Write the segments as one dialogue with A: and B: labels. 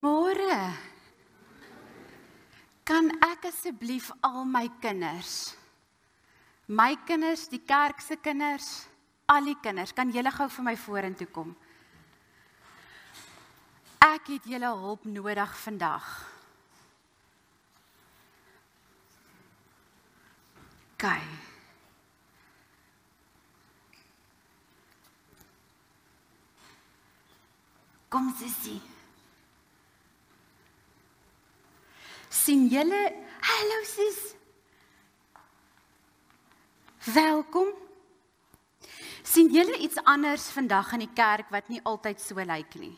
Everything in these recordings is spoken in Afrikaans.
A: Môre, kan ek asseblief al my kinders, die kerkse kinders, al die kinders, kan julle gou vir my vorentoe kom? Ek het julle hulp nodig vandag. OK. Kom Sissie. Sien julle, hallo sis. Welkom. Sien julle iets anders vandag in die kerk wat nie altyd so lyk nie?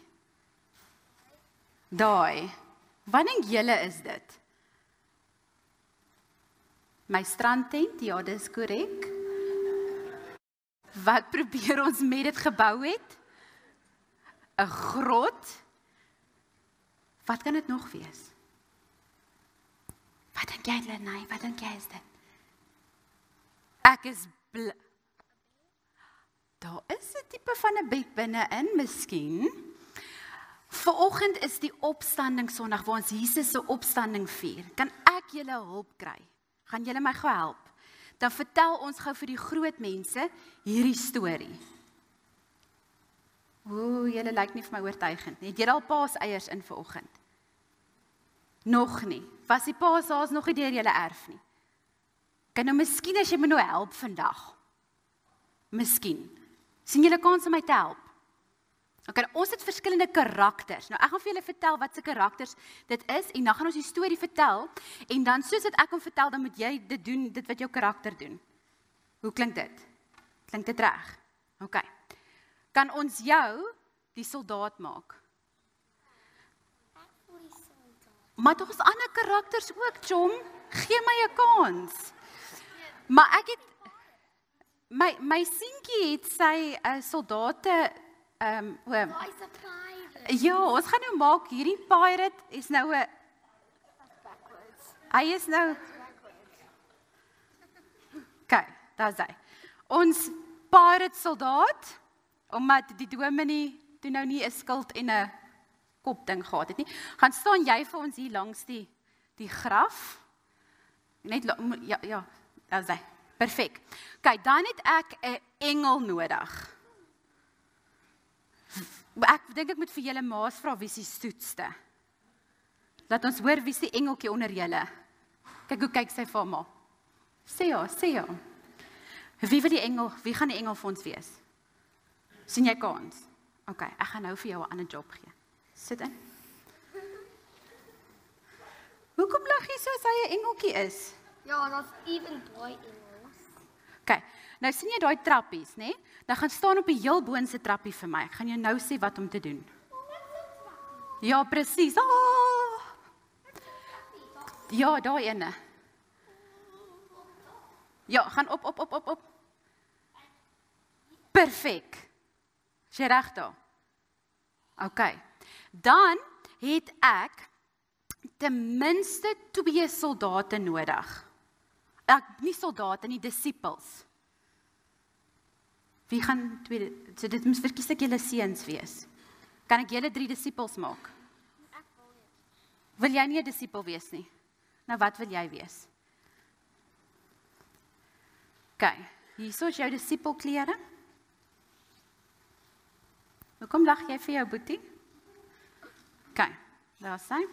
A: Daai, wat dink julle is dit? My strandtent, ja, dis korrek. Wat probeer ons met dit gebou het? 'n grot? Wat kan dit nog wees? Wat dink jy, Lenay? Wat dink jy is dit? Ek is Daar is 'n tipe van 'n bed binne-in, miskien. Vanoggend is die opstanding Sondag waar ons Jesus se opstanding vier. Kan ek julle hulp kry? Gaan julle my gou help? Dan vertel ons gou vir die groot mense hierdie storie. Julle lyk nie vir my oortuigend nie. Het julle al paaseiers in vanoggend? Nog nie. Was die paashaas nog nie deur julle erf nie? Kan nou miskien as jy my nou help vandag. Miskien. Sien julle kans om my te help? Ok, ons het verskillende karakters. Nou ek gaan vir julle vertel wat se karakters dit is en dan gaan ons die storie vertel en dan soos dit ek hom vertel, dan moet jy dit doen, dit wat jou karakter doen. Hoe klink dit? Klink dit reg? Ok. Kan ons jou die soldaat maak? Maar tog is ander karakters ook, Chom. Gee my 'n kans. Maar ek het my seentjie het sy soldate ja, ons gaan nou maak hierdie pirate is nou 'n hy is nou OK, daar's hy. Ons pirate soldaat omdat die dominee toe nou nie 'n skild en 'n kopding gehad het nie. Gaan staan jy vir ons hier langs die graf? Net ja, daar's hy. Perfek. OK, dan het ek 'n engel nodig. Ek dink ek moet vir julle maas vra wie is die stoetste. Laat ons hoor wie is die engeltjie onder julle. Kyk hoe kyk sy vir ma. Sê ja. Wie gaan die engel vir ons wees? Sien jy kans? OK, ek gaan nou vir jou 'n ander job gee. Sit in. Hoekom lag jy so as hy 'n engeltjie is?
B: Ja, dat is even daai engels.
A: OK, nou sien jy daai trappies, né? Dan gaan staan op die heel boonste trappie vir my. Ek gaan jou nou sê wat om te doen. Ja, presies. Ja, daai ene. Ja, gaan op. Perfek. Is jy reg daar? OK. Dan het ek ten minste 2 soldate nodig. Nie soldate nie, disippels. Wie gaan tweede? So dit moet verkies ek julle seuns wees. Kan ek julle 3 disippels maak?
B: Ek wil nie.
A: Wil jy nie 'n disipel wees nie? Nou wat wil jy wees? OK, hierso is jou disipelklere. Hoekom lag jy vir jou boetie? OK, daar is hy.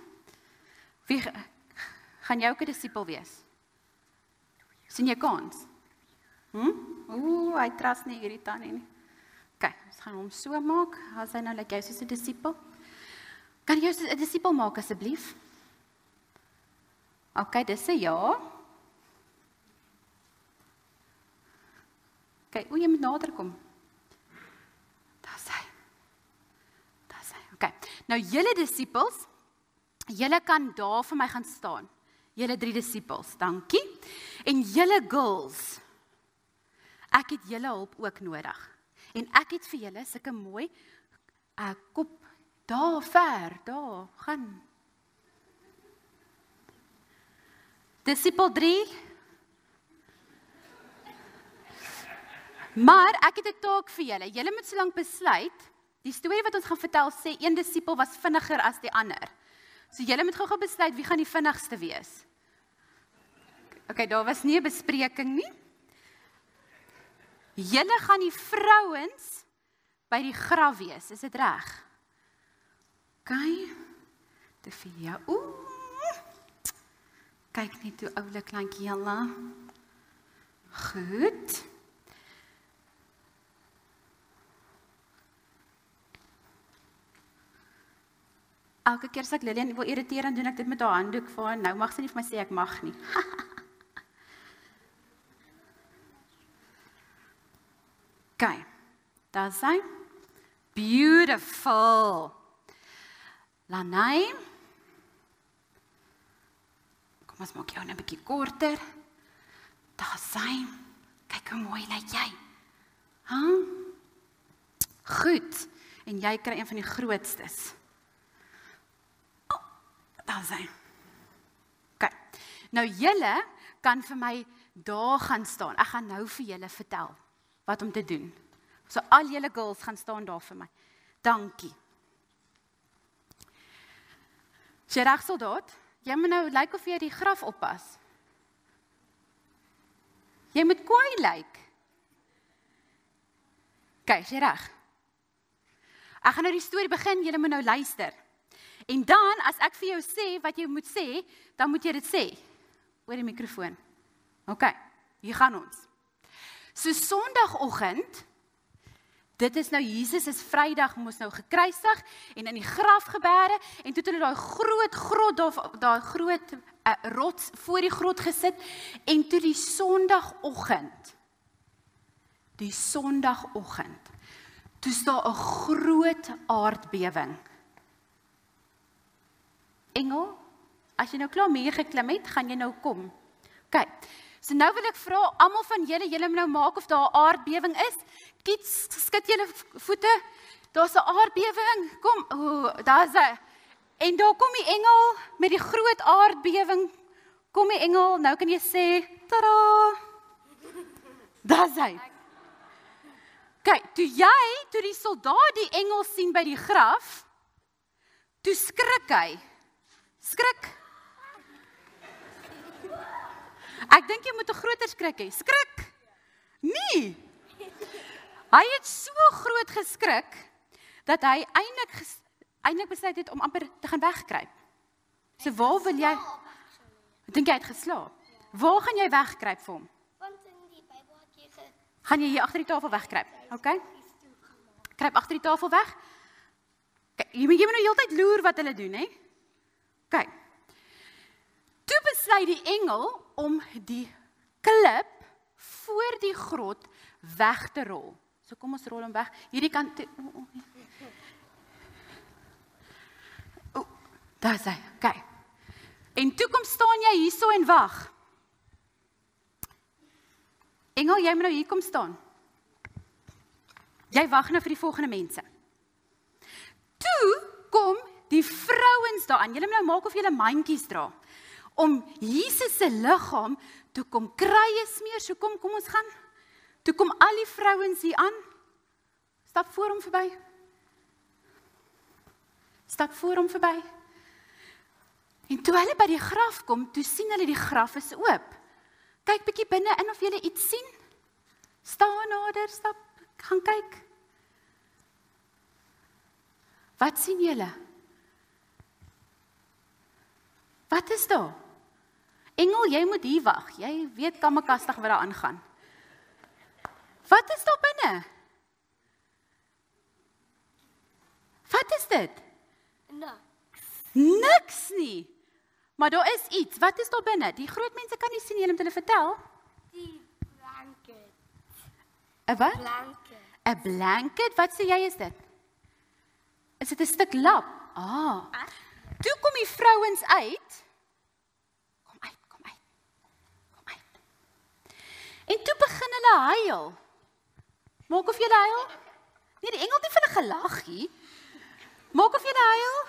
A: Wie gaan jy ook 'n disipel wees? Sien jy kans? Hy trust nie hierdie tannie nie. OK, ons gaan hom so maak. As hy nou lyk jy soos 'n disipel. Kan jy 'n disipel maak asseblief? OK, dis 'n ja. OK, jy moet nader kom. Daar's hy. OK. Nou julle disipels, julle kan daar vir my gaan staan. Julle 3 disipels, dankie. En julle girls, ek het julle hulp ook nodig. En ek het vir julle sulke mooi kop, daar gaan. Disipel 3. Maar ek het 'n taak vir julle. Julle moet solank besluit Die storie wat ons gaan vertel sê een disipel was vinniger as die ander. So julle moet gou besluit wie gaan die vinnigste wees. Okay, daar was nie 'n bespreking nie. Julle gaan die vrouens by die graf wees, is dit reg? Okay. Dit vir jou. Kyk net hoe oulik kleintjie Jella. Goed. Elke keer as ek Lillian wil irriteer, dan doen ek dit met haar handdoek vir haar. Nou mag sy nie vir my sê ek mag nie. Okay, daar is hy. Beautiful. Lanai. Kom ons maak jou nou 'n bietjie korter. Daar is hy. Kyk hoe mooi lyk jy. Goed. En jy kry een van die grootstes. Daar is hy. Okay. Nou julle kan vir my daar gaan staan. Ek gaan nou vir julle vertel wat om te doen. So al julle girls gaan staan daar vir my. Dankie. Jy reg soldaat, jy moet nou lyk of jy die graf oppas. Jy moet kwaai lyk. Kyk, jy reg. Ek gaan nou die storie begin, julle moet nou luister. En dan, as ek vir jou sê wat jy moet sê, dan moet jy dit sê. Oor die mikrofoon. Ok, hier gaan ons. So Sondagoggend, dit is nou, Jesus is Vrydag moes nou gekruisig, en in die graf gebeere, en toe het hulle daai groot grot, daai groot rots voor die grot gesit, en toe die Sondagoggend, toe is daar 'n groot aardbewing. Engel, as jy nou klaar mee geklim het, gaan jy nou kom. OK, so nou wil ek vra, almal van julle moet nou maak of daar 'n aardbewing is. Kiets, skud julle voete, daar's 'n aardbewing, kom, daar is hy. En daar kom die engel met die groot aardbewing, kom die engel, nou kan jy sê, tada, daar is hy. Kyk, toe die soldaat die engel sien by die graf, toe skrik hy. Skrik. Ek dink jy moet 'n groter skrik hê. Skrik. Nee. Hy het so groot geskrik, dat hy eintlik besluit het om amper te gaan wegkruip. So waar wil jy? Ek dink jy het geslaap. Waar gaan jy wegkruip vir hom?
B: Want in die Bybel het jy
A: Gaan jy hier agter die tafel wegkruip? OK? Kruip agter die tafel weg. Kyk, jy moet nou heeltyd loer wat hulle doen, hè? OK. Toe besluit die engel om die klip voor die grot weg te rol. So kom ons rol hom weg. Hierdie kant toe. Daar is hy. OK. En toe kom staan jy hierso en wag. Engel, jy moet nou hier kom staan. Jy wag nou vir die volgende mense. Toe kom die vrouens daaraan. Julle moet nou maak of julle mandjies dra. Om Jesus se liggaam toe kom krye smeer. So kom ons gaan. Toe kom al die vrouens hier aan. Stap voor hom verby. Stap voor hom verby. En toe hulle by die graf kom, toe sien hulle die graf is oop. Kyk bietjie binne in of julle iets sien. Staan nader, stap, gaan kyk. Wat sien julle? Wat is daar? Engel, jy moet hier wag. Jy weet kamakastig wat daar aangaan. Wat is daar binne? Wat is dit? Niks nie. Maar daar is iets. Wat is daar binne? Die groot mense kan nie sien, jy moet hulle vertel.
B: Die blanket.
A: 'n wat?
B: Blanket.
A: 'n blanket? Wat sê jy is dit? Is dit 'n stuk lap? Toe kom die vrouens uit. Kom uit. En toe begin hulle huil. Maak of julle huil? Nee, die engel het nie vir hulle gelag nie. Maak of julle huil?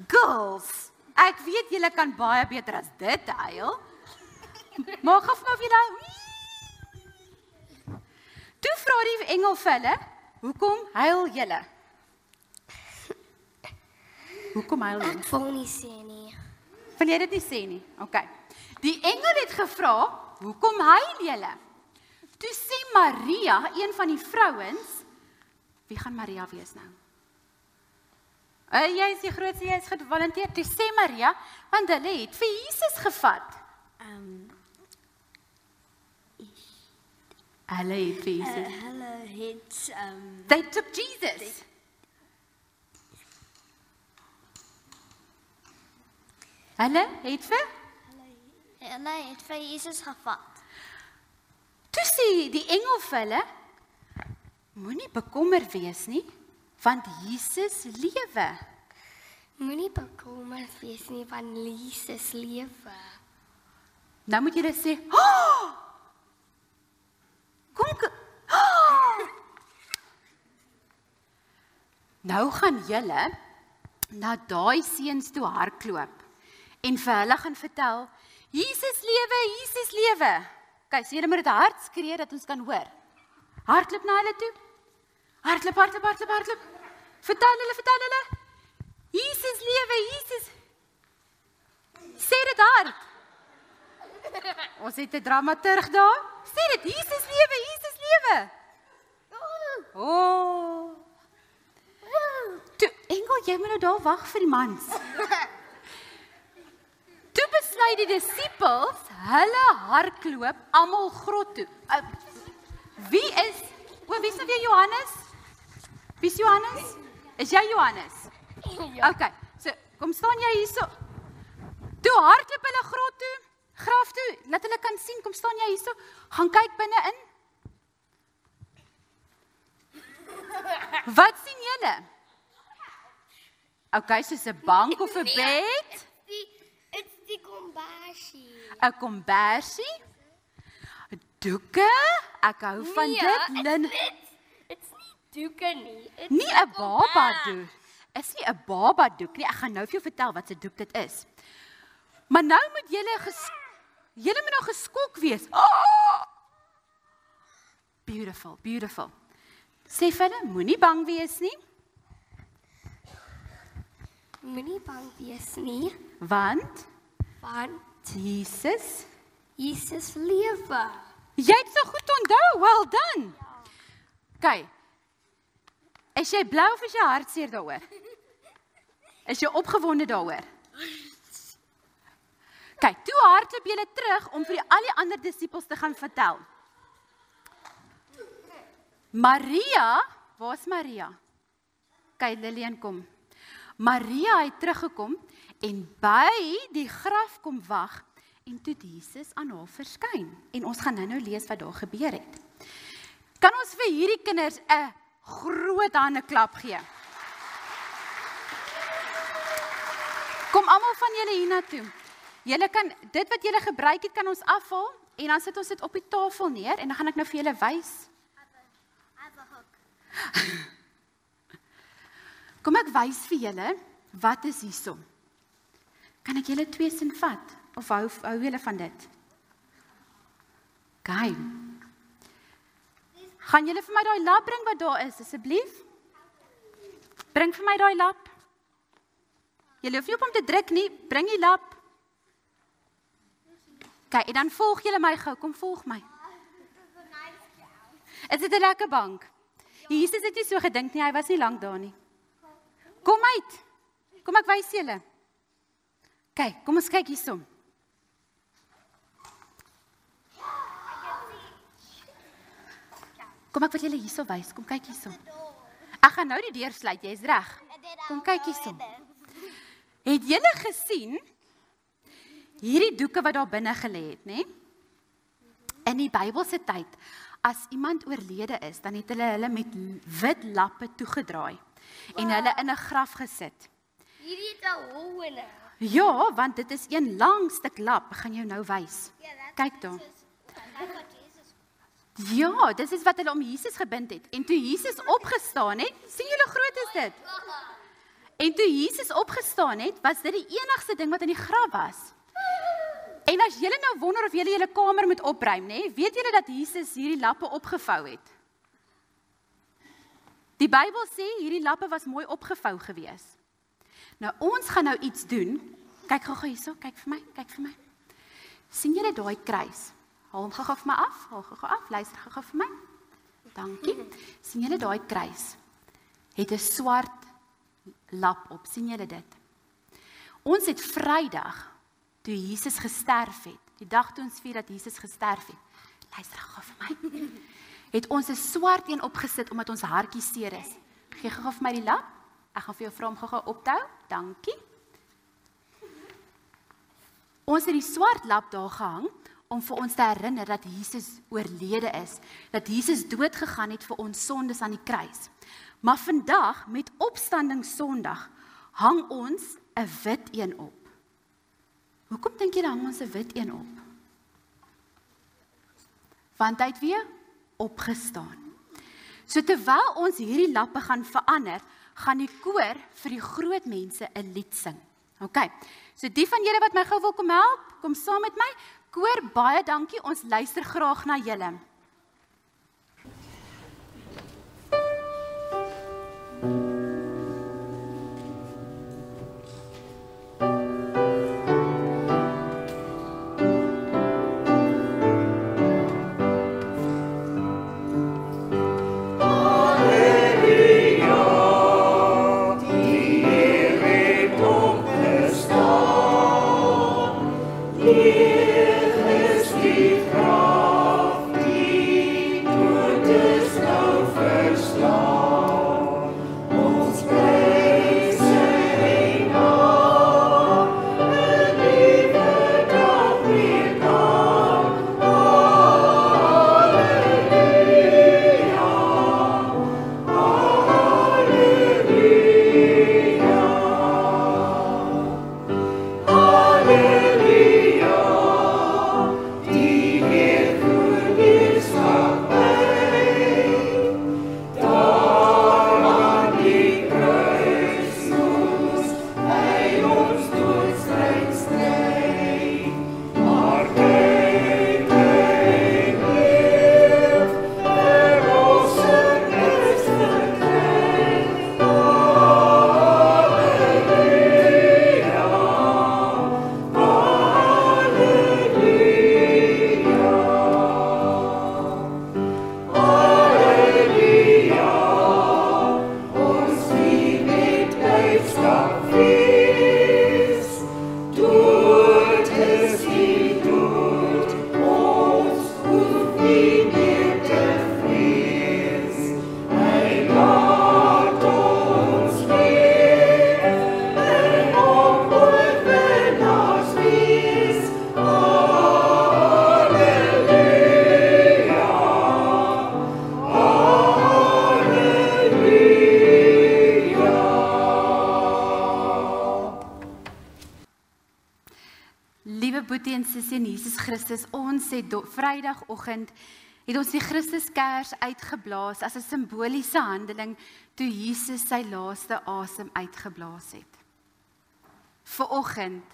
A: Girls, ek weet julle kan baie beter as dit huil. Maak of julle huil. Toe vra die engel vir hulle, hoekom huil julle? Hoekom huil julle?
B: Ek wil nie sê nie.
A: Wil jy dit nie sê nie? OK. Die engel het gevra, hoekom huil julle? Toe sê Maria, een van die vrouens, wie gaan Maria wees nou? Jy is die grootste, jy is gevolunteer. Toe sê Maria, want hulle het vir Jesus gevat. Hulle het vir Jesus.
B: Hulle het
A: They took Jesus. Hulle het
B: vir Jesus gevat.
A: Toe sê die engel vir hulle, moenie bekommer wees nie, want Jesus lewe.
B: Moenie bekommerd wees nie, want Jesus lewe.
A: Nou moet julle sê, oh! Oh! Nou gaan julle na daai seuns toe hardloop en vir hulle gaan vertel, Jesus lewe, Jesus lewe. Kyk, so julle moet dit hard skree dat ons kan hoor. Hardloop na hulle toe. Hardloop, hardloop, hardloop, hardloop. Vertel hulle. Jesus lewe, Jesus. Sê dit hard. Ons het 'n dramaturg daar. Sê dit, Jesus lewe, Jesus lewe. Oh. Toe, engel, jy moet nou daar wag vir die mans. Toe besluit die disippels, hulle hardloop almal grot toe. Wie is nou weer Johannes? Wie is Johannes? Is jy Johannes?
B: Ja.
A: OK, so kom staan jy hierso. Toe hardloop hulle grot toe, graf toe, laat hulle kan sien, kom staan jy hierso, gaan kyk binne in. Wat sien julle? OK, soos 'n bank of 'n bed.
B: It's die kombersie.
A: 'n kombersie, doeke, ek hou van dit, lin.
B: It's nie doeke nie.
A: Nie 'n baba doek. Is nie 'n baba doek nie. Ek gaan nou vir jou vertel wat 'n doek dit is. Maar nou moet julle moet nou geskok wees. Oh! Beautiful, beautiful. Sê vir hulle, moenie bang wees nie,
B: Moenie bang wees nie,
A: want
B: want
A: Jesus,
B: lewe.
A: jy het so goed onthou, well done. Kyk, is jy bly of is jy hartseer daaroor? Is jy opgewonde daaroor? Kyk, toe hardloop julle terug om vir al die ander disippels te gaan vertel. Maria, waar's Maria? Kyk, Lillian kom. Maria het teruggekom en by die graf kom wag en toe Jesus aan haar verskyn. En ons gaan nou lees wat daar gebeur het. Kan ons vir hierdie kinders 'n groot handeklap gee? Kom almal van julle hiernatoe. Julle kan dit wat julle gebruik het kan ons afhaal en dan sit ons dit op die tafel neer en dan gaan ek nou vir julle wys. Kom ek wys vir julle wat is hierso. Kan ek julle twee sin vat of hou julle van dit? Kyk. Gaan julle vir my daai lap bring wat daar is asseblief? Bring vir my daai lap. Julle hoef nie op hom te druk nie, bring die lap. Kyk, en dan volg julle my gou, kom volg my. Is dit 'n lekker bank? Jesus het nie so gedink nie, hy was nie lank daar nie. Kom uit. Kom ek wys julle. Kyk, kom ons kyk hierso. Kom ek wil julle hierso wys. Kom kyk hierso. Ek gaan nou die deur sluit, jy's reg. Kom kyk hierso. Het julle gesien hierdie doeke wat daar binne gelê het, nê? In die Bybelse tyd, as iemand oorlede is, dan het hulle met wit lappe toegedraai en hulle in 'n graf gesit.
B: Hierdie het 'n hol in.
A: Ja, want dit is een lang stuk lap. Ek gaan jou nou wys. Kyk daar. Ja, dis is wat hulle om Jesus gebind het. En toe Jesus opgestaan het, sien julle hoe groot is dit? En toe Jesus opgestaan het, was dit die enigste ding wat in die graf was. En as julle nou wonder of julle julle kamer moet opruim, nê, weet julle dat Jesus hierdie lappe opgevou het? Die Bybel sê, hierdie lappe was mooi opgevou gewees. Nou, ons gaan nou iets doen. Kyk gou hierso, kyk vir my. Sien julle daai kruis? Haal hom gou vir my af, luister gou vir my. Dankie. Sien julle daai kruis? Het 'n swart lap op, sien julle dit? Ons het Vrydag, toe Jesus gesterf het, die dag toe ons vier dat Jesus gesterf het, luister gou vir my, het ons 'n swart een opgesit, omdat ons hartjie seer is. Gee gou vir my die lap, ek gaan vir jou vra om gou opte hou, dankie. Ons het die swart lap daar gehang, om vir ons te herinner dat Jesus oorlede is, dat Jesus dood gegaan het vir ons sondes aan die kruis. Maar vandag, met opstanding Sondag, hang ons 'n wit een op. Hoekom dink jy hang ons 'n wit een op? Want hy het weer opgestaan. So terwyl ons hierdie lappe gaan verander, gaan die koor vir die groot mense 'n lied sing. OK, so die van julle wat my gou wil kom help, kom saam met my. Koor, baie dankie, ons luister graag na julle. Boetie en sussie in Jesus Christus, ons het Vrydagoggend het ons die Christuskers uitgeblaas as 'n simboliese handeling toe Jesus sy laaste asem uitgeblaas het. Vanoggend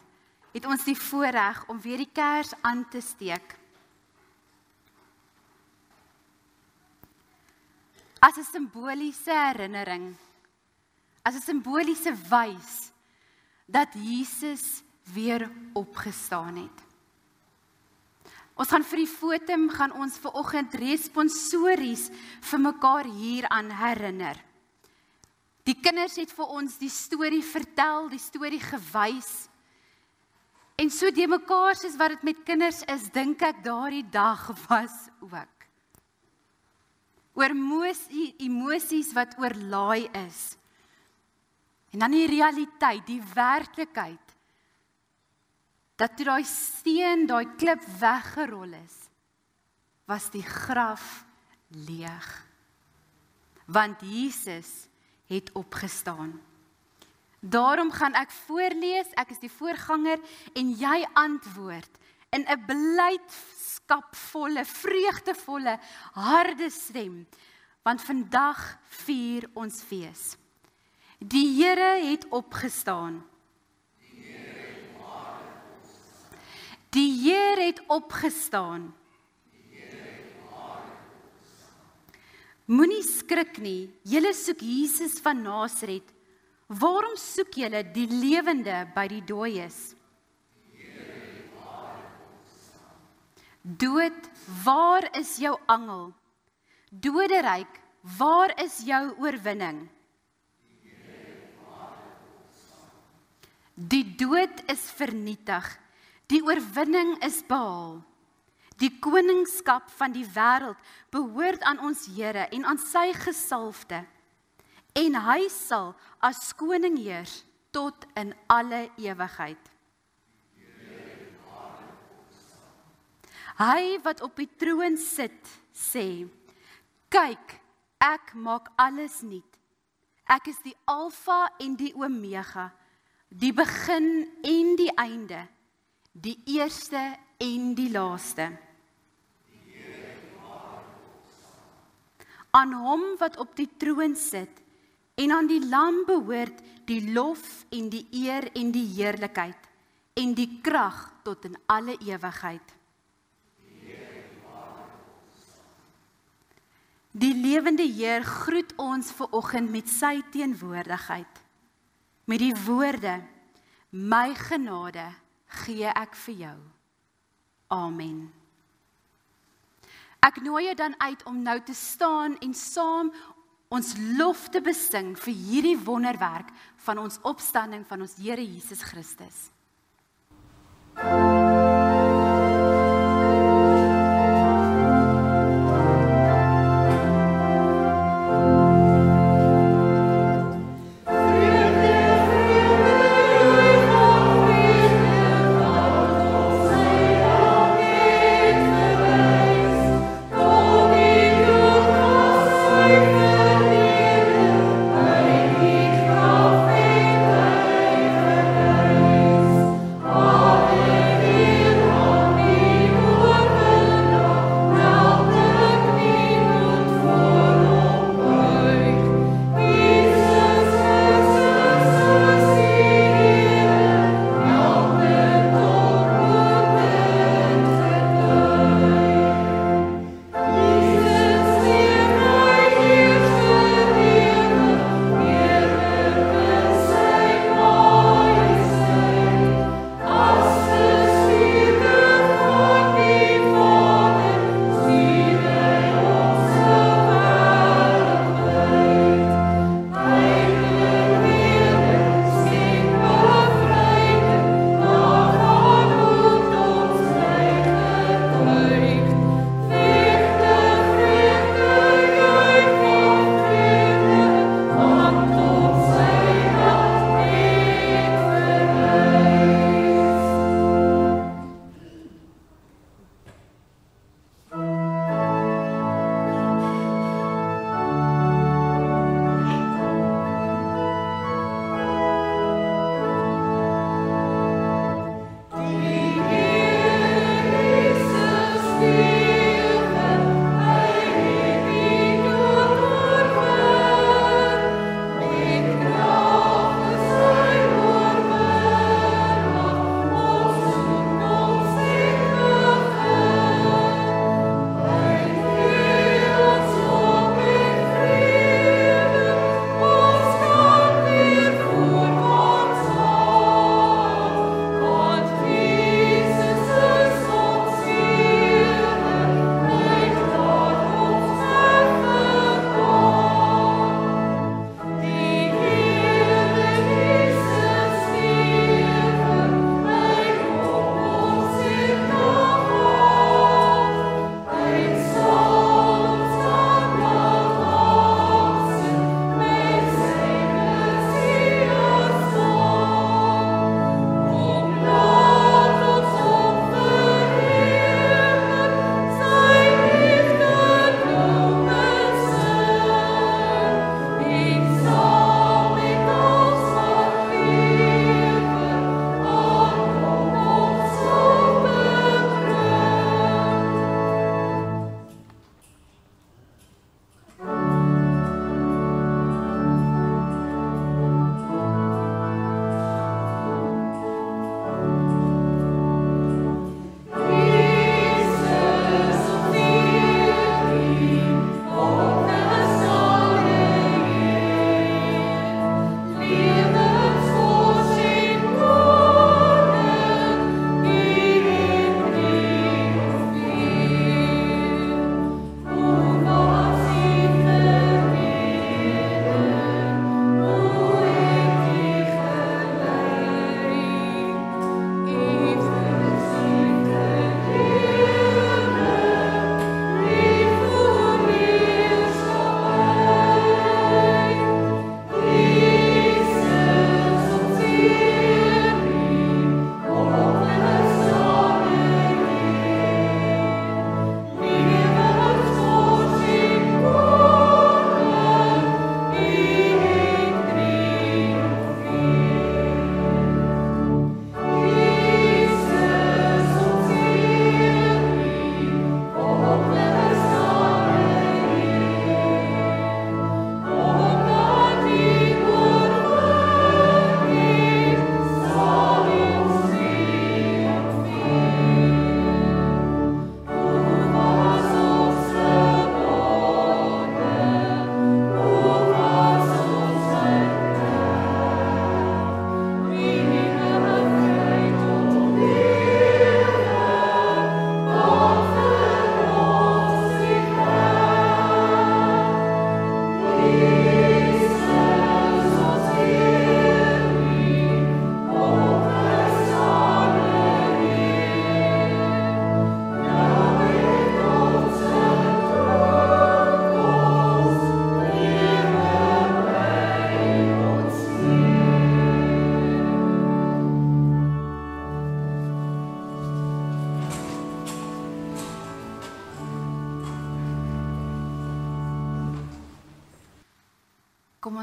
A: het ons die voorreg om weer die kers aan te steek. As 'n simboliese herinnering, as 'n simboliese wys dat Jesus weer opgestaan het. Ons gaan vir die fotum gaan ons vanoggend responsories vir mekaar hieraan herinner. Die kinders het vir ons die storie vertel, die storie gewys. En so die mekaar soos wat dit met kinders is, dink ek daardie dag was ook. Oor emosies wat oorlaai is. En dan die realiteit, die werklikheid, dat toe daai steen, daai klip weggerol is, was die graf leeg. Want Jesus het opgestaan. Daarom gaan ek voorlees, ek is die voorganger, en jy antwoord in 'n blydskapvolle, vreugdevolle, harde stem, want vandag vier ons fees. Die Here het opgestaan. Die Here het opgestaan. Moenie skrik nie, julle soek Jesus van Nasaret. Waarom soek julle die lewende by die dooies? Dood, waar is jou angel? Doderyk, waar is jou oorwinning? Die dood is vernietig, die oorwinning is behaal. Die koningskap van die wêreld behoort aan ons Here en aan sy gesalfde. En hy sal as koning heers tot in alle ewigheid. Hy wat op die troon sit, sê, kyk, ek maak alles nuut. Ek is die Alfa en die Omega, die begin en die einde, die eerste en die laaste. Aan hom wat op die troon sit, en aan die Lam behoort die lof en die eer en die heerlikheid, en die krag tot in alle ewigheid. Die lewende Heer groet ons vanoggend met sy teenwoordigheid, met die woorde, my genade gee ek vir jou. Amen. Ek nooi jou dan uit om nou te staan en saam ons lof te besing vir hierdie wonderwerk van ons opstanding van ons Here Jesus Christus.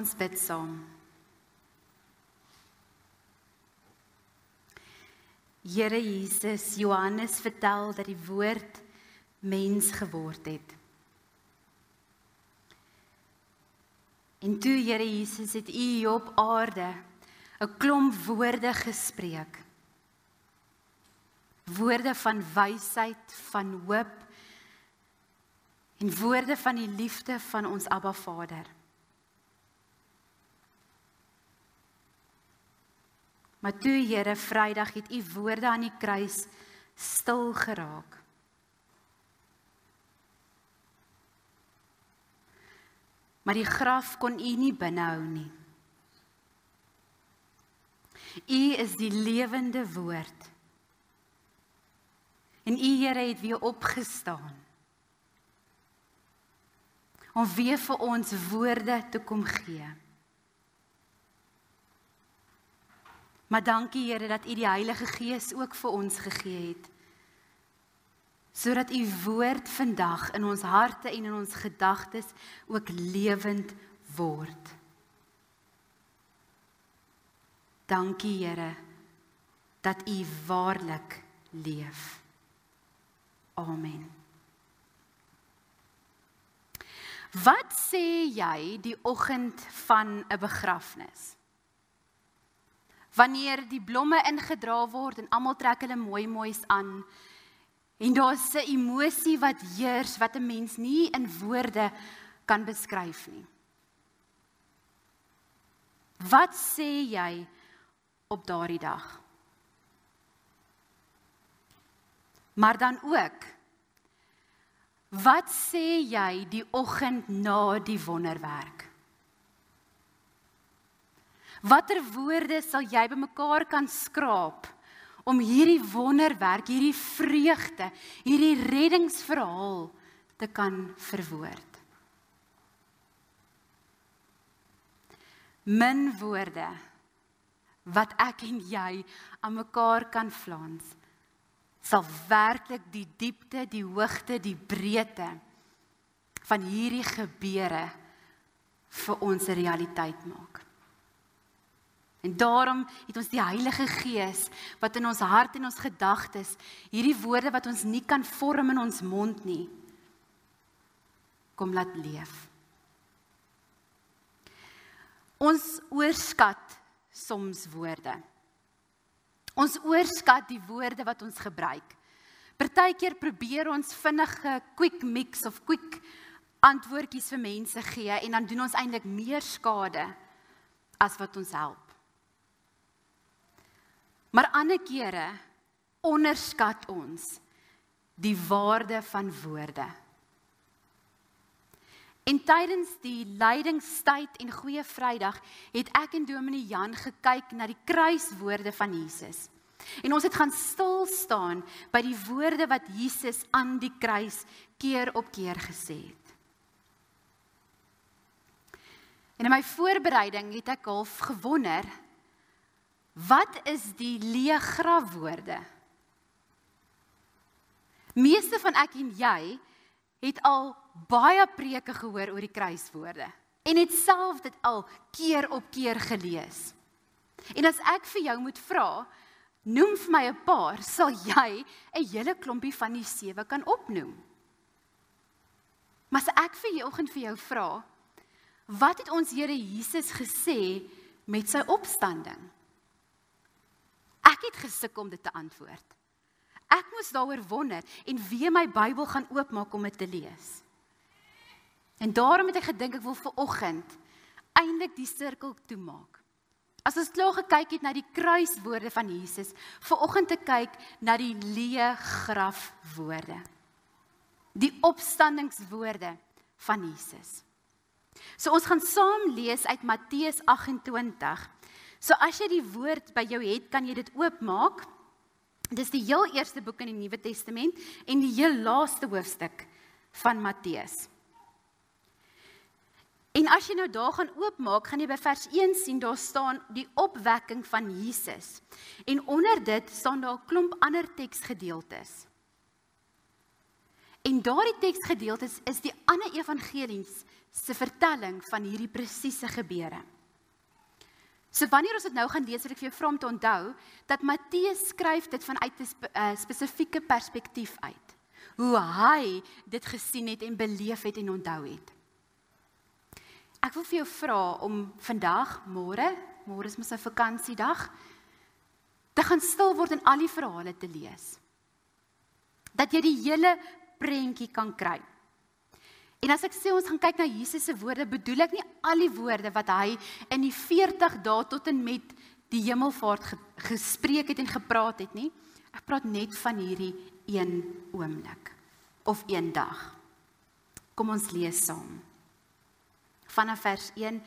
A: ons bid saam. Here Jesus, Johannes vertel dat die woord mens geword het. En toe, Here Jesus, het U hier op aarde 'n klomp woorde gespreek. Woorde van wysheid, van hoop en woorde van die liefde van ons Abba Vader. Maar toe, Here, Vrydag het U woorde aan die kruis stil geraak. Maar die graf kon U nie binnehou nie. U is die lewende woord. En U, Here, het weer opgestaan. Om weer vir ons woorde te kom gee. Maar dankie, Here, dat U die Heilige Gees ook vir ons gegee het. Sodat U woord vandag in ons harte en in ons gedagtes ook lewend word. Dankie, Here, dat U waarlik leef. Amen. Wat sê jy die oggend van 'n begrafnis? Wanneer die blomme ingedra word en almal trek hulle moois aan, en daar's 'n emosie wat heers wat 'n mens nie in woorde kan beskryf nie. Wat sê jy op daardie dag? Maar dan ook, wat sê jy die oggend na die wonderwerk? Watter woorde sal jy bymekaar kan skraap om hierdie wonderwerk, hierdie vreugde, hierdie reddingsverhaal te kan verwoord? Min woorde wat ek en jy aan mekaar kan flans, sal werklik die diepte, die hoogte, die breedte van hierdie gebeure vir ons 'n realiteit maak. En daarom het ons die Heilige Gees wat in ons hart en ons gedagtes, hierdie woorde wat ons nie kan vorm in ons mond nie, kom laat leef. Ons oorskat soms woorde. Ons oorskat die woorde wat ons gebruik. Partykeer probeer ons vinnige quick mix of quick antwoordjies vir mense gee en dan doen ons eintlik meer skade as wat ons help. Maar ander kere onderskat ons die waarde van woorde. En tydens die lydingstyd en Goeie Vrydag het ek en Dominee Jan gekyk na die kruiswoorde van Jesus. En ons het gaan stil staan by die woorde wat Jesus aan die kruis keer op keer gesê het. En in my voorbereiding het ek half gewonder, wat is die leë grafwoorde? Meeste van ek en jy het al baie preke gehoor oor die kruiswoorde en het self dit al keer op keer gelees. En as ek vir jou moet vra, noem vir my 'n paar, sal jy 'n hele klompie van die 7 kan opnoem. Maar as ek vir oggend vir jou vra, wat het ons Here Jesus gesê met sy opstanding? Ek het gesukkel om dit te antwoord. Ek moes daaroor wonder en weer my Bybel gaan oopmaak om dit te lees. En daarom het ek gedink ek wil vir oggend eintlik die sirkel toemaak. As ons klaar gekyk het na die kruiswoorde van Jesus, vir oggend te kyk na die leë grafwoorde. Die opstandingswoorde van Jesus. So ons gaan saam lees uit Matteus 28. So as jy die woord by jou het, kan jy dit oopmaak. Dis die heel eerste boek in die Nuwe Testament en die heel laaste hoofstuk van Matteus. En as jy nou daar gaan oopmaak, gaan jy by vers 1 sien, daar staan die opwekking van Jesus. En onder dit staan daar 'n klomp ander teksgedeeltes. En daardie teksgedeeltes is die ander evangelies se vertelling van hierdie presiese gebeure. So wanneer ons dit nou gaan lees, wil ek vir jou vra om te onthou, dat Matteus skryf dit vanuit 'n spesifieke perspektief uit. Hoe hy dit gesien het en beleef het en onthou het. Ek wil vir jou vra om vandag, môre is mos 'n vakansiedag, te gaan stil word en al die verhale te lees. Dat jy die hele prentjie kan kry. En as ek sê ons gaan kyk na Jesus se woorde, bedoel ek nie al die woorde wat hy in die 40 dae tot en met die hemelvaart gespreek het en gepraat het nie. Ek praat net van hierdie een oomblik of een dag. Kom ons lees saam. Vanaf vers 1.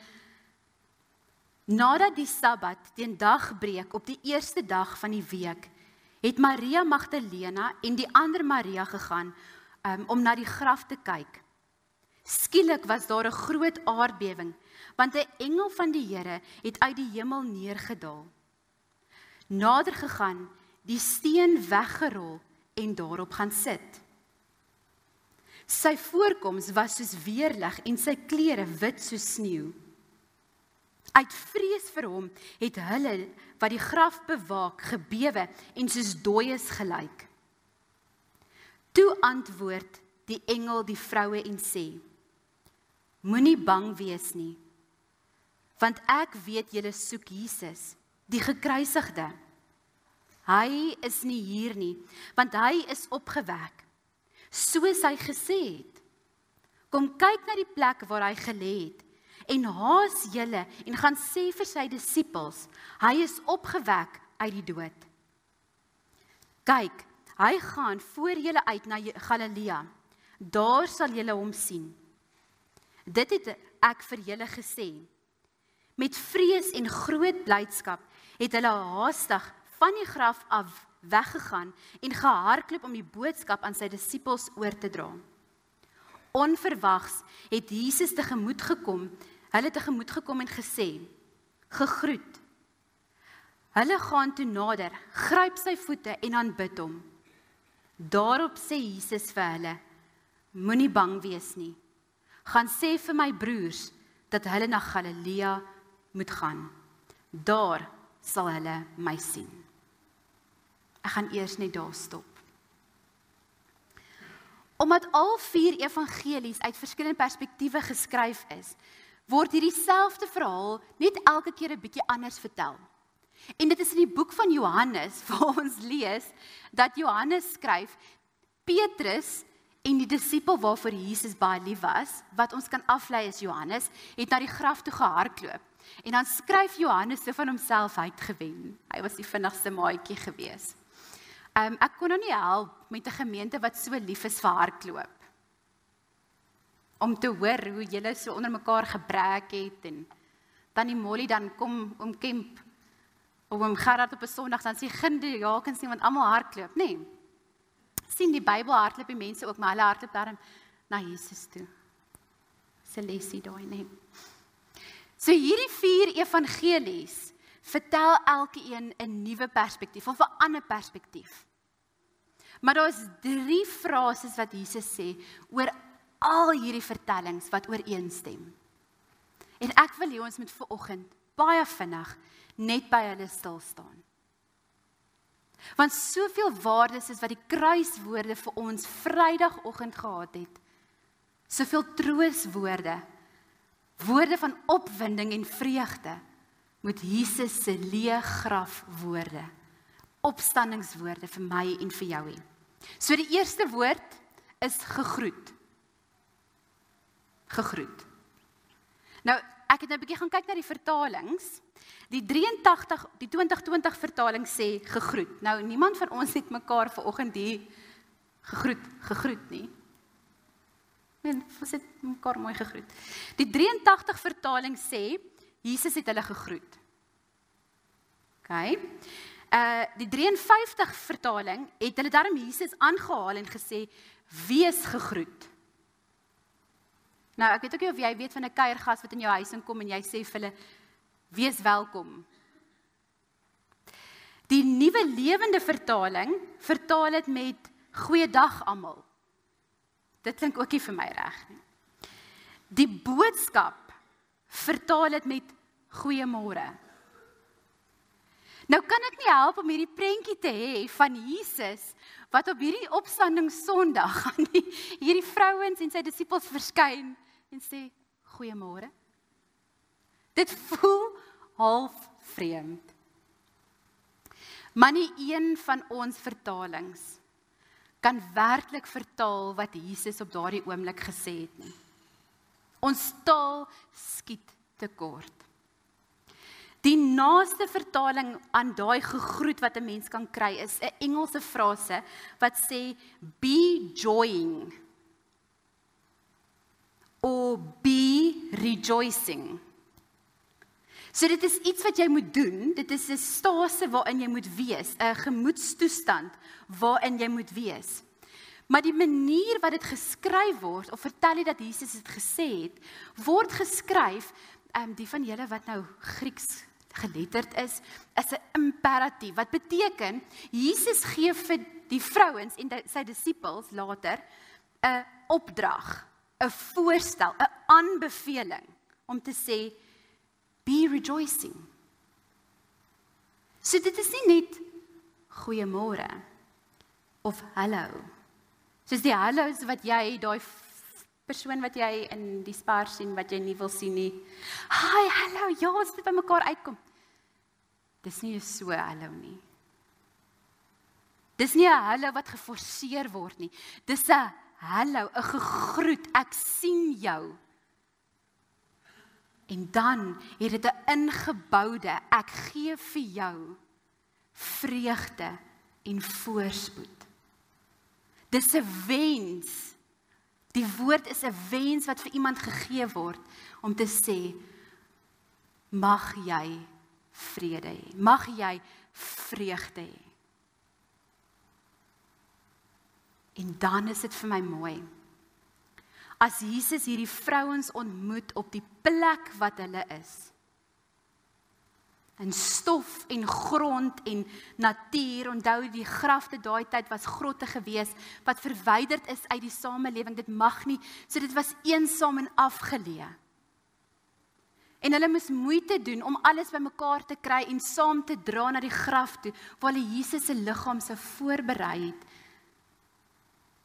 A: Nadat die Sabbat teen dagbreek op die eerste dag van die week, het Maria Magdalena en die ander Maria gegaan om na die graf te kyk. Skielik was daar 'n groot aardbewing, want 'n engel van die Here het uit die hemel neergedaal. Nader gegaan, die steen weggerol en daarop gaan sit. Sy voorkoms was soos weerlig en sy klere wit soos sneeu. Uit vrees vir hom het hulle wat die graf bewaak gebewe en soos dooies gelyk. Toe antwoord die engel die vroue en sê: Moenie bang wees nie, want ek weet julle soek Jesus, die gekruisigde. Hy is nie hier nie, want hy is opgewek, soos hy gesê het. Kom kyk na die plek waar hy gelê het, en haas julle en gaan sê vir sy disippels, hy is opgewek uit die dood. Kyk, hy gaan voor julle uit na Galilea, daar sal julle hom sien. Dit het ek vir julle gesê. Met vrees en groot blydskap het hulle haastig van die graf af weggegaan en gehardloop om die boodskap aan sy disippels oor te dra. Onverwags het Jesus hulle tegemoet gekom en gesê: Gegroet. Hulle gaan toe nader, gryp sy voete en aanbid hom. Daarop sê Jesus vir hulle: Moenie bang wees nie. Gaan sê vir my broers dat hulle na Galilea moet gaan. Daar sal hulle my sien. Ek gaan eers net daar stop. Omdat al 4 evangelies uit verskillende perspektiewe geskryf is, word hierdie selfde verhaal net elke keer 'n bietjie anders vertel. En dit is in die boek van Johannes waar ons lees dat Johannes skryf, Petrus en die disipel waarvoor Jesus baie lief was, wat ons kan aflei is Johannes, het na die graf toe gehardloop. En dan skryf Johannes so van homself, hy het gewen. Hy was die vinnigste maatjie gewees. Ek kon nou nie help met 'n gemeente wat so lief is vir hardloop. Om te hoor hoe julle so onder mekaar gebrek het en Tannie Molly dan kom om Kemp of om Gerard op 'n Sondag dan sê ginde jakens nie want almal hardloop, nê? Nee. Sien die Bybel hardloop die mense ook, maar hulle hardloop daarom na Jesus toe. Celestie daai, nê. So hierdie 4 evangelies vertel elkeen 'n nuwe perspektief of 'n ander perspektief. Maar daar is 3 frases wat Jesus sê oor al hierdie vertellings wat ooreenstem. En ek wil hê ons moet vanoggend baie vinnig net by hulle stil staan. Want soveel waardes is wat die kruiswoorde vir ons Vrydagoggend gehad het. Soveel trooswoorde, woorde van opwinding en vreugde, met Jesus se leë grafwoorde, opstandingswoorde vir my en vir jou hê. So die eerste woord is gegroet. Gegroet. Nou, ek het nou 'n bietjie gaan kyk na die vertalings. Die 2020 vertaling sê gegroet. Nou, niemand van ons het mekaar vanoggend hier gegroet nie. En ons het mekaar mooi gegroet. Die 83 vertaling sê Jesus het hulle gegroet. Okay. Die 53 vertaling het hulle daarom Jesus aangehaal en gesê wees gegroet. Nou, ek weet ook nie of jy weet van 'n kuiergas wat in jou huis inkom en jy sê vir hulle wees welkom. Die Nuwe Lewende vertaling vertaal dit met goeiedag almal. dit klink ook nie vir my reg nie. Die boodskap vertaal dit met goeiemôre. Nou kan ek nie help om hierdie prentjie te hê van Jesus wat op hierdie opstanding Sondag aan hierdie vrouens en sy disippels verskyn en sê goeiemôre. Dit voel half vreemd. Maar nie een van ons vertalings kan werklik vertaal wat Jesus op daardie oomblik gesê het nie. Ons taal skiet tekort. Die naaste vertaling aan daai gegroet wat 'n mens kan kry is 'n Engelse frase wat sê be joying or be rejoicing. So dit is iets wat jy moet doen, dit is 'n stase waarin jy moet wees, 'n gemoedstoestand waarin jy moet wees. Maar die manier wat dit geskryf word, of vertel jy dat Jesus dit gesê het, word geskryf, die van julle wat nou Grieks geletterd is 'n imperatief, wat beteken, Jesus gee vir die vrouens en sy disippels later 'n opdrag, 'n voorstel, 'n aanbeveling, om te sê, be rejoicing. So dit is nie net goeiemôre of hallo. Soos die hallo's wat jy, daai persoon wat jy in die spars sien wat jy nie wil sien nie. Hi, hallo, ja, ons moet by mekaar uitkom. Dis nie so hallo nie. Dis nie 'n hallo wat geforseer word nie. Dis 'n hallo, 'n gegroet, ek sien jou. En dan het dit 'n ingeboude, ek gee vir jou vreugde en voorspoed. Dis 'n wens. Die woord is 'n wens wat vir iemand gegee word om te sê, mag jy vrede hê, mag jy vreugde hê. En dan is dit vir my mooi. As Jesus hierdie vrouens ontmoet op die plek wat hulle is, in stof en grond en natuur, onthou die grafte daai tyd was grotte gewees, wat verwyderd is uit die samelewing, dit mag nie, so dit was eensaam en afgeleë. En hulle moes moeite doen om alles bymekaar te kry en saam te dra na die graf toe, waar hulle Jesus se liggaam sou voorberei het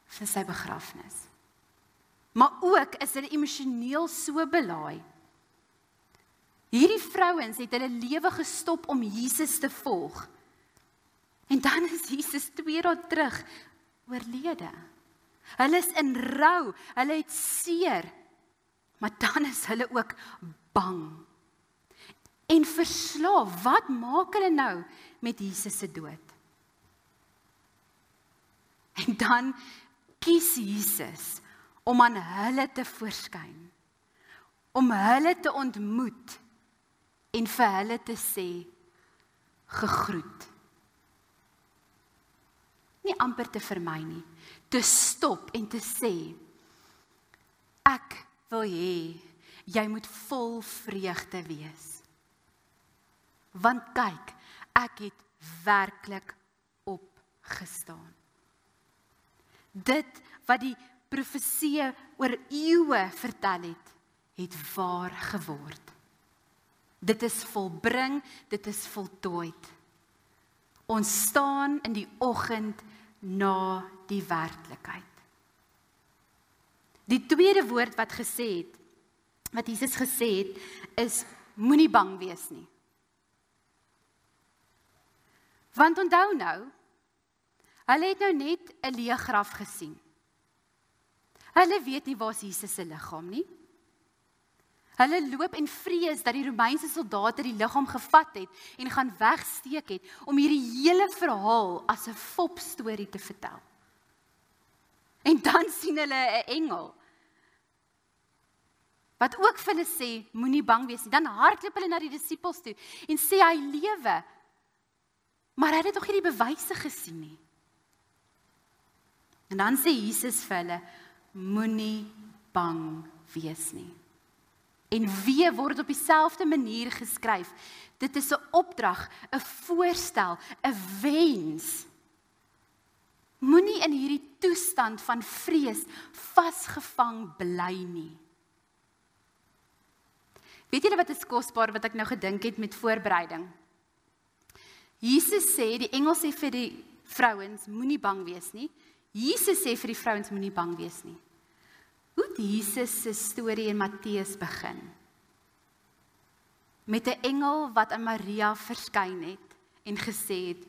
A: vir sy begrafnis. Maar ook is hulle emosioneel so belaai. Hierdie vrouens het hulle lewe gestop om Jesus te volg. En dan is Jesus 2 dae terug oorlede. Hulle is in rou, hulle het seer, maar dan is hulle ook bang. En verslaaf, wat maak hulle nou met Jesus se dood? En dan kies Jesus om aan hulle te verskyn, om hulle te ontmoet en vir hulle te sê, gegroet. Nie amper te vermy nie, te stop en te sê, ek wil hê, jy moet vol vreugde wees. Want kyk, ek het werklik opgestaan. Dit wat die profeseë oor eeue vertel het, het waar geword. Dit is volbring, dit is voltooid. Ons staan in die oggend na die werklikheid. Die tweede woord wat Jesus gesê het, is moenie bang wees nie. Want onthou nou, hulle het nou net 'n leë graf gesien. Hulle weet nie waar is Jesus se liggaam nie. Hulle loop en vrees dat die Romeinse soldate die liggaam gevat het en gaan wegsteek het om hierdie hele verhaal as 'n fopstorie te vertel. En dan sien hulle 'n engel wat ook vir hulle sê, moenie bang wees nie. Dan hardloop hulle na die disippels toe en sê hy lewe. Maar hulle het nog nie die bewyse gesien nie. En dan sê Jesus vir hulle, moenie bang wees nie. En weer word op dieselfde manier geskryf. Dit is 'n opdrag, 'n voorstel, 'n wens. Moenie in hierdie toestand van vrees vasgevang bly nie. Weet julle wat is kosbaar wat ek nou gedink het met voorbereiding? Jesus sê, die engel sê vir die vrouens, moenie bang wees nie. Jesus sê vir die vrouens, moenie bang wees nie. Hoe het Jesus se storie in Matteus begin? Met 'n engel wat aan Maria verskyn het en gesê het,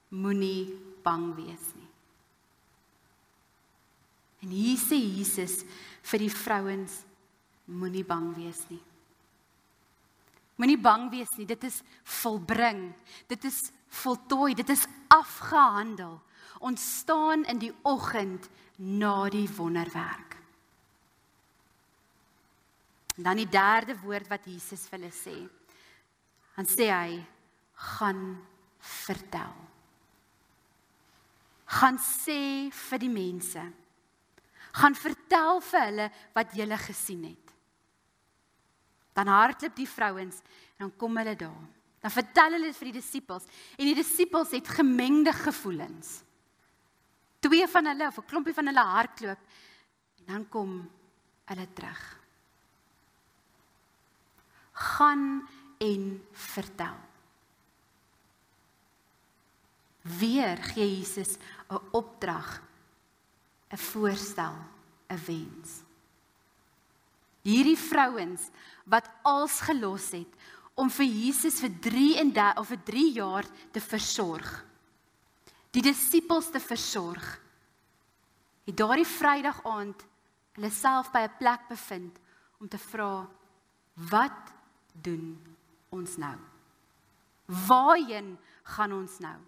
A: moenie bang wees nie. En hier sê Jesus vir die vrouens, moenie bang wees nie. Moenie bang wees nie, dit is volbring, dit is voltooi, dit is afgehandel. Ons staan in die oggend na die wonderwerk. En dan die derde woord wat Jesus vir hulle sê. Dan sê hy, gaan vertel. Gaan sê vir die mense. Gaan vertel vir hulle wat julle gesien het. Dan hardloop die vrouens en dan kom hulle daar. Dan vertel hulle vir die disippels en die disippels het gemengde gevoelens. 2 van hulle of 'n klompie van hulle hardloop en dan kom hulle terug. Gaan en vertel. Weer gee Jesus 'n opdrag, 'n voorstel, 'n wens. Hierdie vrouens wat als gelos het om vir Jesus vir 3 jaar te versorg, die disippels te versorg, het daardie Vrydag aand hulle self by 'n plek bevind om te vra, wat doen ons nou? Waarheen gaan ons nou?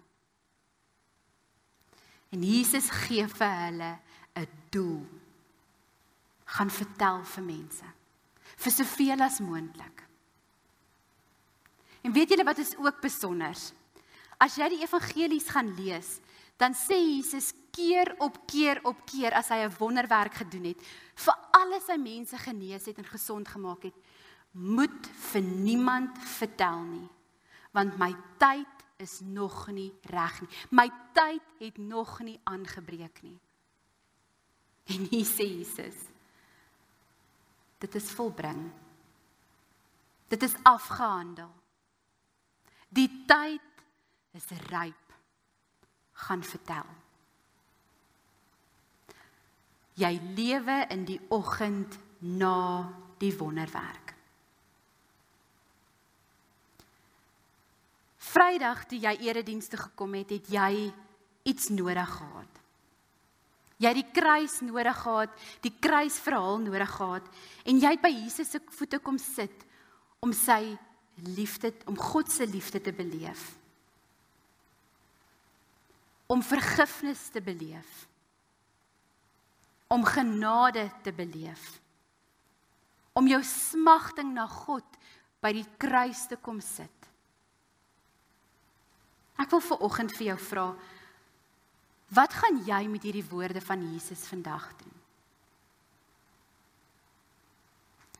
A: En Jesus gee vir hulle 'n doel. Gaan vertel vir mense, vir soveel as moontlik. En weet julle wat is ook besonder? As jy die evangelies gaan lees, dan sê Jesus keer op keer as hy 'n wonderwerk gedoen het, vir alles sy mense genees het en gesond gemaak het, moet vir niemand vertel nie, want my tyd is nog nie reg nie. My tyd het nog nie aangebreek nie. En hier sê Jesus, dit is volbring. Dit is afgehandel. Die tyd is ryp. Gaan vertel. Jy lewe in die oggend na die wonderwerk. Vrydag toe jy erediens toe gekom het, het jy iets nodig gehad. Jy het die kruis nodig gehad, die kruisverhaal nodig gehad, en jy het by Jesus se voete kom sit om sy liefde, om God se liefde te beleef. Om vergifnis te beleef. Om genade te beleef. Om jou smagting na God by die kruis te kom sit. Ek wil vanoggend vir jou vra, wat gaan jy met hierdie woorde van Jesus vandag doen?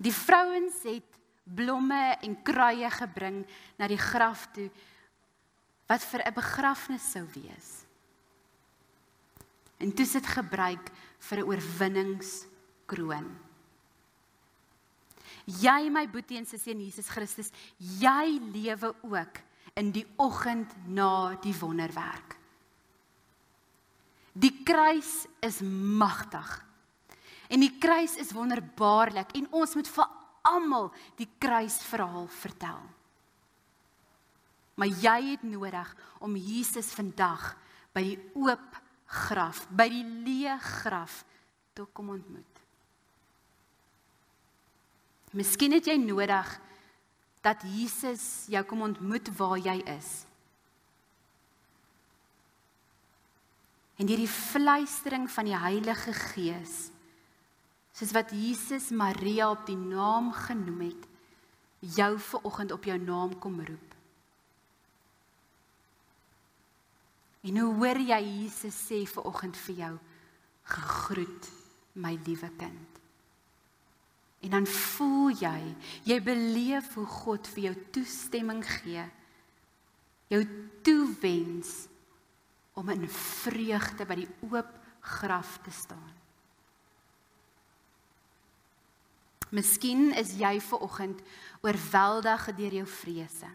A: Die vrouens het blomme en kruie gebring na die graf toe, wat vir 'n begrafnis sou wees. En toe is dit gebruik vir 'n oorwinningskroon. Jy, my boetie en sussie in Jesus Christus, jy lewe ook in die oggend na die wonderwerk. Die kruis is magtig. En die kruis is wonderbaarlik en ons moet vir almal die kruisverhaal vertel. Maar jy het nodig om Jesus vandag by die oop graf, by die leë graf te kom ontmoet. Miskien het jy nodig dat Jesus jou kom ontmoet waar jy is. En hierdie fluistering van die Heilige Gees, soos wat Jesus Maria op die naam genoem het, jou vanoggend op jou naam kom roep. En hoe hoor jy Jesus sê vanoggend vir jou, gegroet my liewe kind. En dan voel jy beleef hoe God vir jou toestemming gee, jou toewens om in vreugde by die oop graf te staan. Miskien is jy vanoggend oorweldig deur jou vrese.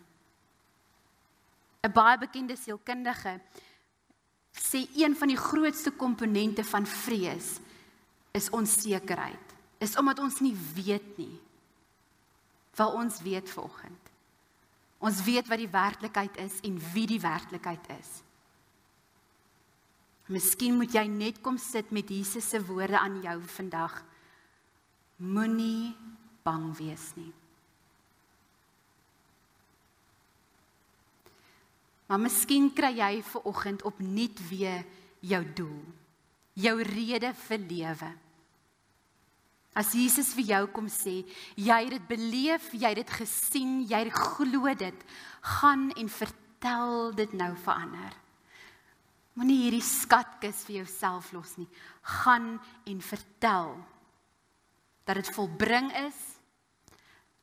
A: 'n Baie bekende sielkundige sê een van die grootste komponente van vrees is onsekerheid. Is omdat ons nie weet nie. Wel ons weet vanoggend. Ons weet wat die werklikheid is en wie die werklikheid is. Miskien moet jy net kom sit met Jesus se woorde aan jou vandag. Moenie bang wees nie. Maar miskien kry jy vanoggend opnuut weer jou doel, jou rede vir lewe. As Jesus vir jou kom sê, jy het dit beleef, jy het dit gesien, jy glo dit, gaan en vertel dit nou vir ander. Moenie hierdie skatkis vir jouself los nie. Gaan en vertel dat dit volbring is,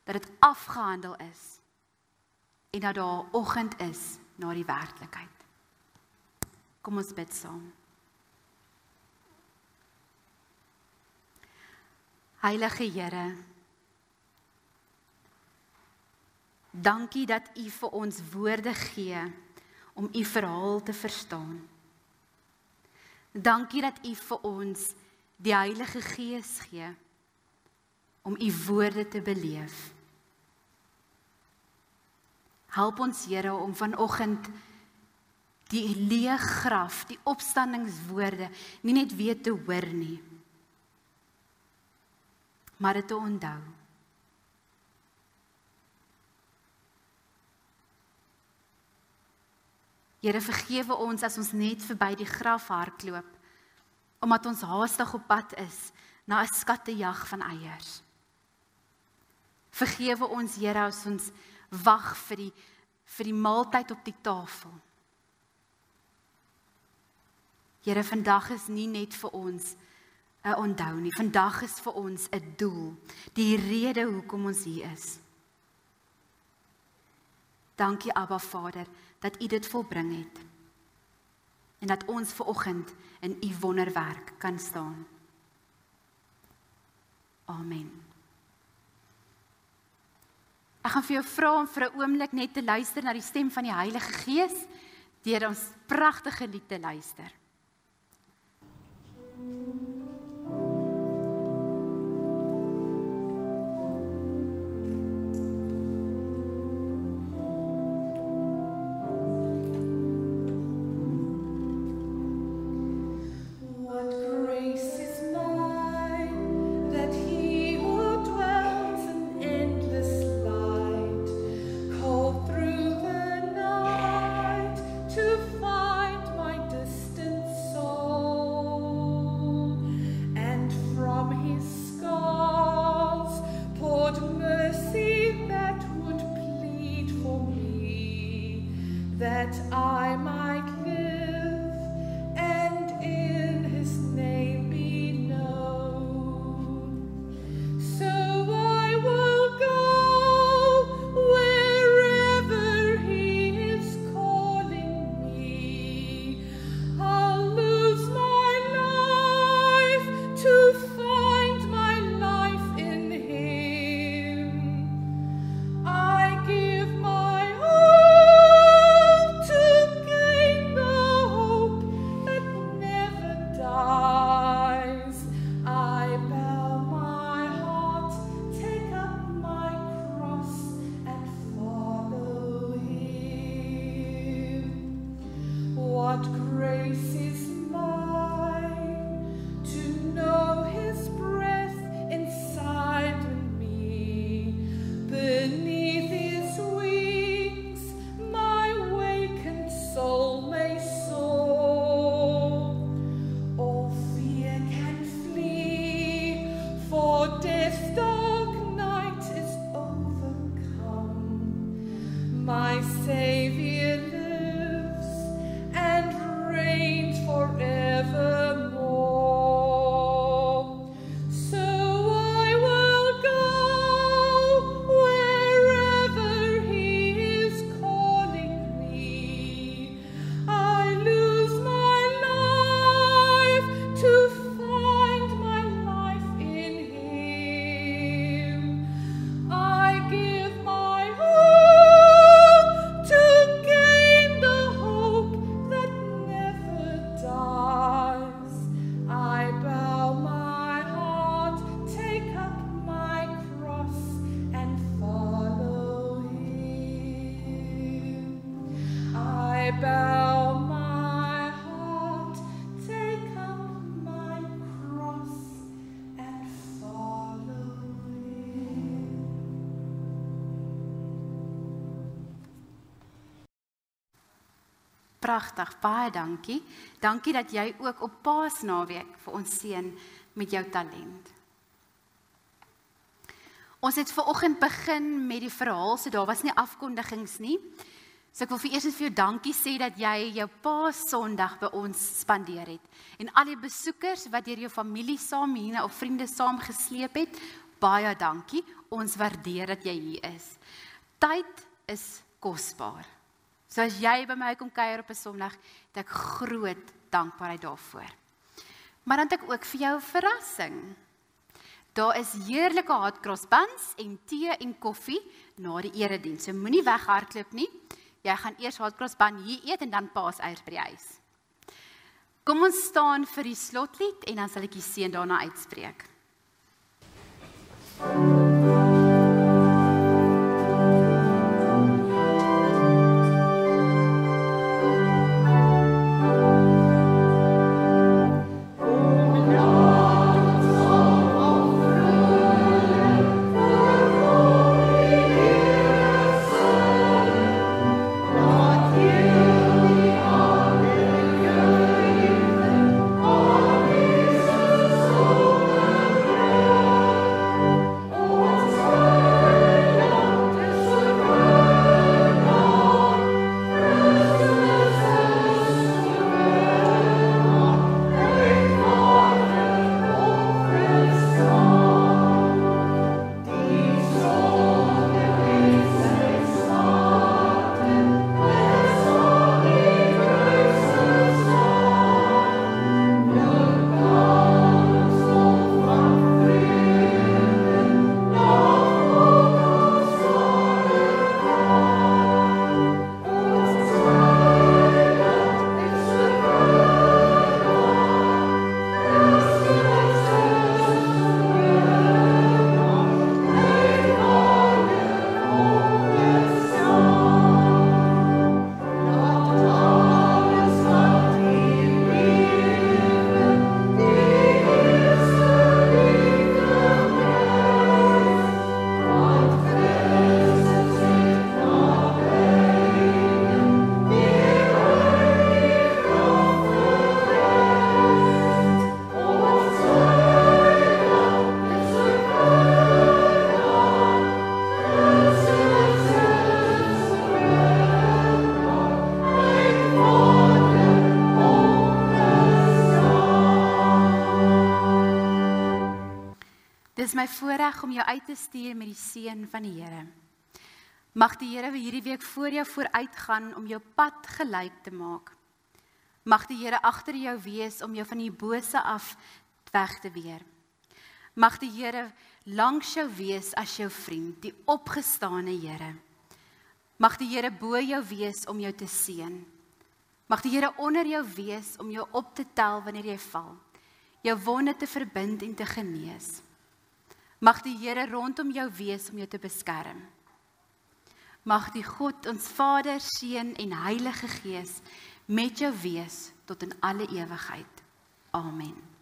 A: dat dit afgehandel is en dat daar 'n oggend is na die werklikheid. Kom ons bid saam. Heilige Here, dankie dat U vir ons woorde gee om U verhaal te verstaan. Dankie dat U vir ons die Heilige Gees gee om U woorde te beleef. Help ons Here om vanoggend die leë graf, die opstandingswoorde nie net weer te hoor nie, maar dit te onthou. Here, vergewe ons as ons net verby die graf hardloop, omdat ons haastig op pad is na 'n skattejag van eiers. Vergewe ons, Here, as ons wag vir die maaltyd op die tafel. Here, vandag is nie net vir ons 'n onthou nie. Vandag is vir ons 'n doel, die rede hoekom ons hier is. Dankie Abba Vader, dat U dit volbring het en dat ons vanoggend in U wonderwerk kan staan. Amen. Ek gaan vir jou vra om vir 'n oomblik net te luister na die stem van die Heilige Gees deur ons pragtige lied te luister.
C: That I might live and in His name be known. So I will go wherever He is calling me. I'll lose my life to find my life in Him. I give my all to gain the hope that never dies. I bow my heart, take up my cross, and follow Him. What grace is mine to know His breath inside me. Beneath His wings, my wakened soul may soar. All fear can flee, for death's dark night is overcome. My Savior lives and reigns forevermore. So I will go wherever He is calling me. I lose my life to I bow my heart, take up my cross and follow him.
A: Pragtig, baie dankie. Dankie dat jy ook op Paasnaweek vir ons seën met jou talent. Ons het vanoggend begin met die verhaal, so daar was nie afkondigings nie. So ek wil vir eers vir jou dankie sê dat jy jou Paas-Sondag by ons spandeer het. En al die besoekers wat deur jou familie saam hier of vriende saam gesleep het, baie dankie. Ons waardeer dat jy hier is. Tyd is kosbaar. So as jy by my kom kuier op 'n Sondag, het ek groot dankbaarheid daarvoor. Maar dan het ek ook vir jou 'n verrassing. Daar is heerlike hotcross buns en tee en koffie na die erediens. So moenie weghardloop nie. Jy gaan eers hotcross bun hier eet en dan paaseiers by die huis. Kom ons staan vir die slotlied en dan sal ek die seën daarna uitspreek. Dit is my voorreg om jou uit te stuur met die seën van die Here. Mag die Here hierdie week voor jou vooruitgaan om jou pad gelyk te maak. Mag die Here agter jou wees om jou van die bose af weg te weer. Mag die Here langs jou wees as jou vriend, die opgestane Here. Mag die Here bo jou wees om jou te seën. Mag die Here onder jou wees om jou op te tel wanneer jy val, jou wonde te verbind en te genees. Mag die Here rondom jou wees om jou te beskerm. Mag die God, ons Vader, Seun en Heilige Gees met jou wees tot in alle ewigheid. Amen.